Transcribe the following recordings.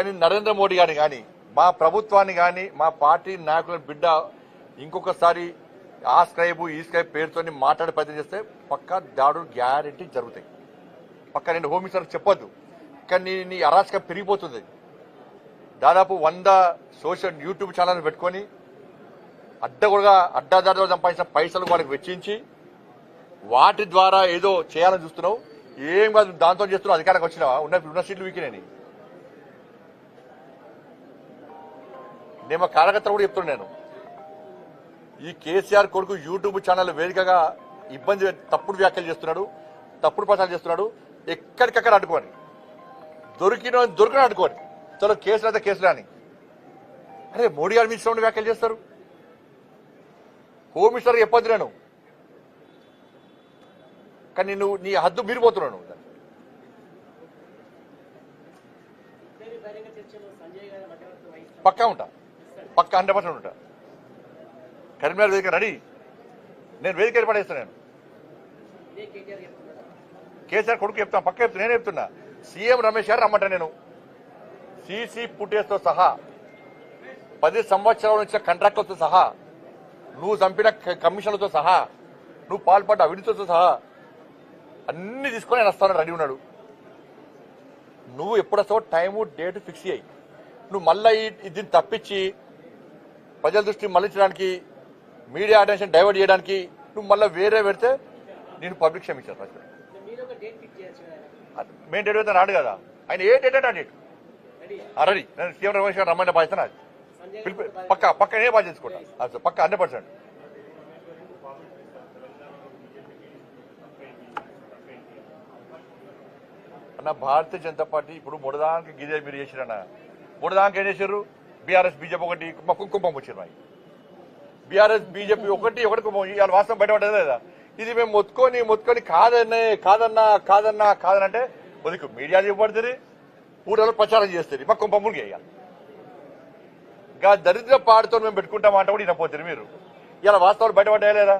కానీ నరేంద్ర మోడీ గారిని కానీ మా ప్రభుత్వాన్ని కానీ మా పార్టీ నాయకుల బిడ్డ ఇంకొకసారి ఆ స్క్రైబ్ ఈ స్క్రైబ్ పేరుతో మాట్లాడే ప్రయత్నం చేస్తే పక్కా దాడులు గ్యారెంటీ జరుగుతాయి. పక్కా నేను హోమ్ మినిస్టర్ చెప్పొద్దు, కానీ నీ అరాచకం పెరిగిపోతుంది. దాదాపు 100 సోషల్ యూట్యూబ్ ఛానల్ పెట్టుకొని అడ్డాదారులు సంపాదించిన పైసలు వాళ్ళకి వెచ్చించి వాటి ద్వారా ఏదో చేయాలని చూస్తున్నావు. ఏం కాదు, దాంతో చేస్తున్నావు. అధికారానికి వచ్చినావా? ఉన్న సీట్లు వీకినాయి. నేను కార్యకర్తలు కూడా చెప్తున్నాను, నేను ఈ కేసీఆర్ కొడుకు యూట్యూబ్ ఛానల్ వేదికగా తప్పుడు వ్యాఖ్యలు చేస్తున్నాడు, తప్పుడు ప్రచారం చేస్తున్నాడు. ఎక్కడికక్కడ అడ్డుకోని దొరికిన అడ్డుకోని చలో కేసులు అయితే కేసులు అని. అరే మోడీ గారి మీద వ్యాఖ్యలు చేస్తారు. హోమ్ మినిస్టర్ చెప్పొద్దు నేను, కానీ నువ్వు నీ హద్దు మీరిపోతున్నావు. పక్కా ఉంటా, పక్కా 100% ఉంటా. కరీంనగర్ వేదిక రెడీ, నేను వేదిక ఏర్పాటు చేస్తాను. నేను కేసీఆర్ కొడుకు చెప్తాను, పక్క చెప్తాను. నేను చెప్తున్నా సీఎం రమేష్ గారు రమ్మంటా. నేను సీసీ ఫుటేజ్తో సహా 10 సంవత్సరాల నుంచి కాంట్రాక్టులతో సహా నువ్వు చంపిన కమిషన్లతో సహా నువ్వు పాల్పడ్డ అవినీతితో సహా అన్ని తీసుకొని ఆయన వస్తానని రెడీ ఉన్నాడు. నువ్వు ఎప్పుడు వస్తావో టైము డేట్ ఫిక్స్ అయ్యి నువ్వు మళ్ళీ దీన్ని తప్పించి ప్రజల దృష్టి మళ్లించడానికి మీడియా అటెన్షన్ డైవర్ట్ చేయడానికి నువ్వు మళ్ళీ వేరే పెడితే నేను పబ్లిక్ క్షమించాను. మెయిన్ డేట్ అయితే రాడు కదా ఆయన. ఏ డేట్ అంటే ఆ డేట్ రెడీ. నేను సీఎం రమేష్ గారు రమ్మని బాధ్యత పక్క నేనే బాధ్యత తీసుకుంటా. పక్క 100%. అన్న భారతీయ జనతా పార్టీ ఇప్పుడు మూడదానికి గిదే మీరు చేసిరన్న. మూడదానికి ఏం చేశారు? బీఆర్ఎస్ బీజేపీ ఒకటి కుంభం వచ్చారు. బీఆర్ఎస్ బీజేపీ ఒకటి కుంభం. ఇవాళ వాస్తవం బయటపడేది లేదా? ఇది మేము మొత్తుకొని కాదనంటే వదికు మీడియా చెప్పబడుతుంది, ఊళ్ళలో ప్రచారం చేస్తుంది. మా కుంభములు చేయాలి. ఇంకా దరిద్ర పాడుతో మేము పెట్టుకుంటామంటే కూడా వినపోతుంది మీరు. ఇలా వాస్తవాలు బయటపడ్డాయా లేదా?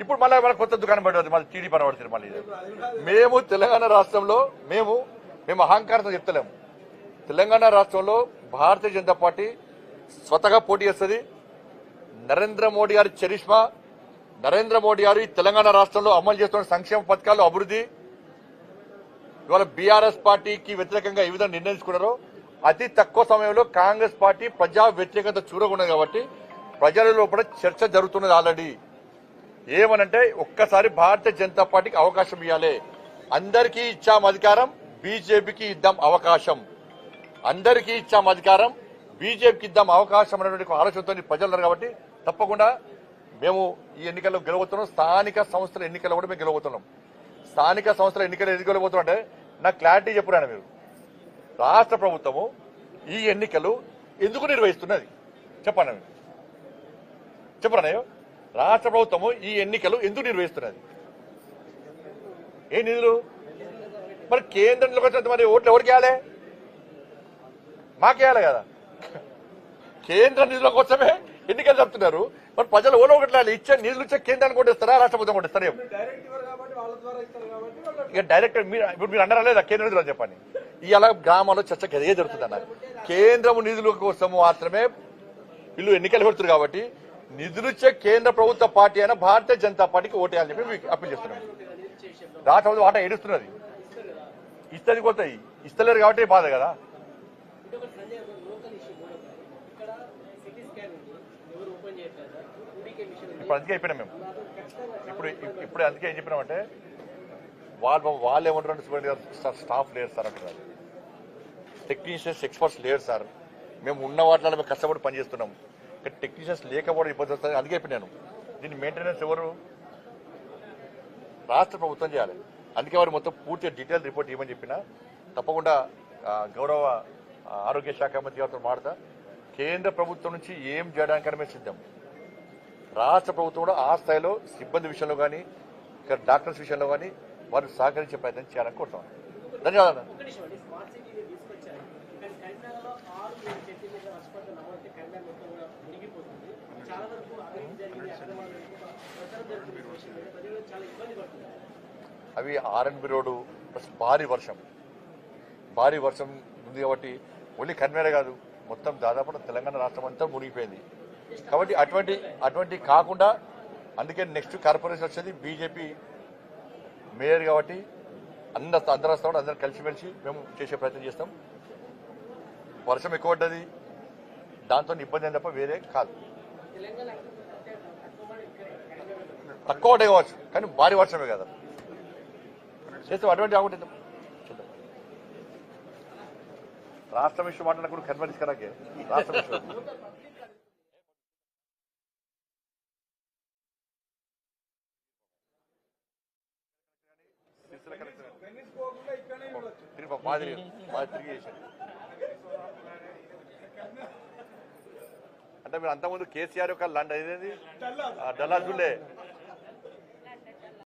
ఇప్పుడు మళ్ళీ మన కొత్త దుకాణం పడుతుంది, మళ్ళీ టీడీ పని పడుతుంది. మళ్ళీ మేము తెలంగాణ రాష్ట్రంలో మేము అహంకారంతో చెప్తలేము. తెలంగాణ రాష్ట్రంలో భారతీయ జనతా పార్టీ స్వతగా పోటీ చేస్తుంది. నరేంద్ర మోడీ గారి చరిష్మా, నరేంద్ర మోడీ గారు ఈ తెలంగాణ రాష్ట్రంలో అమలు చేస్తున్న సంక్షేమ పథకాలు, అభివృద్ధి, ఇవాళ బీఆర్ఎస్ పార్టీకి వ్యతిరేకంగా ఏ విధంగా నిర్ణయించుకున్నారో అతి తక్కువ సమయంలో కాంగ్రెస్ పార్టీ ప్రజా వ్యతిరేకత చూరకున్నది. కాబట్టి ప్రజల లోపల చర్చ జరుగుతున్నది ఆల్రెడీ. ఏమనంటే ఒక్కసారి భారతీయ జనతా పార్టీకి అవకాశం ఇవ్వాలి. అందరికీ ఇచ్చాం అధికారం, బీజేపీకి ఇద్దాం అవకాశం. అందరికీ ఇచ్చాం అధికారం, బీజేపీకి ఇద్దాం అవకాశం అనేటువంటి ఆలోచనతో ప్రజలు ఉన్నారు. కాబట్టి తప్పకుండా మేము ఈ ఎన్నికల్లో గెలవబోతున్నాం. స్థానిక సంస్థల ఎన్నికల్లో కూడా మేము గెలవబోతున్నాం. స్థానిక సంస్థల ఎన్నికలు ఎందుకు గెలవబోతున్నాం అంటే నాకు క్లారిటీ చెప్పురాను మీరు. రాష్ట్ర ప్రభుత్వము ఈ ఎన్నికలు ఎందుకు నిర్వహిస్తున్నది చెప్పండి మీరు. చెప్పరానయ్యో, రాష్ట్ర ప్రభుత్వము ఈ ఎన్నికలు ఎందుకు నిర్వహిస్తున్నది? ఏ నిధులు? మరి కేంద్రంలోకి వచ్చినంత మరి ఓట్లు ఎవరికి వేయాలి? మాకేయాలి కదా. కేంద్ర నిధుల కోసమే ఎన్నికలు చెప్తున్నారు. మరి ప్రజలు ఓలో ఒకటి ఇచ్చే నిధులు ఇచ్చే కేంద్రాన్ని కొట్టేస్తారా, రాష్ట్ర ప్రభుత్వం కొట్టేస్తారా? ఇక డైరెక్ట్ ఇప్పుడు మీరు అన్నారా లేదా కేంద్ర నిధులు అని చెప్పండి. ఇవాళ గ్రామాల్లో చర్చకు అదే జరుగుతుంది అన్నారు. కేంద్రం నిధుల కోసం మాత్రమే వీళ్ళు ఎన్నికలు పెడుతున్నారు. కాబట్టి నిధులు ఇచ్చే కేంద్ర ప్రభుత్వ పార్టీ అయినా భారతీయ జనతా పార్టీకి ఓటేయాలని చెప్పి మీకు అప్పీల్ చేస్తున్నాం. రాష్ట్ర ప్రభుత్వం ఆట ఏడుస్తున్నది. ఇస్తుంది పోతాయి, ఇస్తలేరు కాబట్టి బాధ కదా. ఇప్పుడు అందుకే అయిపోయినాం మేము. ఇప్పుడు అందుకే ఏం చెప్పినామంటే వాళ్ళు ఏమంటారు, స్టాఫ్ లేరు సార్ అంటున్నారు, టెక్నీషియన్స్ ఎక్స్పర్ట్స్ లేరు సార్. మేము ఉన్న వాటిలో మేము కష్టపడి పనిచేస్తున్నాం, కానీ టెక్నీషియన్స్ లేకపోవడం ఇబ్బంది వస్తుంది. అందుకే చెప్పినాను దీన్ని మెయింటెనెన్స్ ఎవరు? రాష్ట్ర ప్రభుత్వం చేయాలి. అందుకే వారు మొత్తం పూర్తిగా డీటెయిల్ రిపోర్ట్ ఇవ్వమని చెప్పినా తప్పకుండా గౌరవ ఆరోగ్య శాఖ మంత్రి గారితో మాట్లాడతా. కేంద్ర ప్రభుత్వం నుంచి ఏం చేయడానికైనా మేము సిద్ధం. రాష్ట్ర ప్రభుత్వం కూడా ఆ స్థాయిలో సిబ్బంది విషయంలో కానీ ఇక్కడ డాక్టర్స్ విషయంలో కానీ వారు సహకరించే ప్రయత్నం చేయాలని కోరుతాం. ధన్యవాదాలు. అవి ఆర్ఎన్బి రోడ్డు ప్లస్ భారీ భారీ వర్షం ఉంది కాబట్టి ఓన్లీ కన్వేరే కాదు మొత్తం దాదాపు తెలంగాణ రాష్ట్రం అంతా మునిగిపోయింది. కాబట్టి అటువంటి కాకుండా అందుకే నెక్స్ట్ కార్పొరేషన్ వచ్చేది బీజేపీ మేయర్ కాబట్టి అందరూ వస్తాం, అందరూ కలిసిమెలిసి మేము చేసే ప్రయత్నం చేస్తాం. వర్షం ఎక్కువ పడ్డది దాంతో ఇబ్బంది అని తప్ప వేరే కాదు. తక్కువ పడ్డే కావచ్చు కానీ భారీ వర్షమే కదా చేస్తాం. అటువంటి కాకుండా రాష్ట్రం ఇష్యూ మాట్లాడకుండా కన్వెన్స్ కరాకే రాష్ట్రం ఇష్యూ తిరిగి చేశారు. అంటే మీరు అంతకుముందు కేసీఆర్ యొక్క లండ్ అదేది డల్లా జుల్లే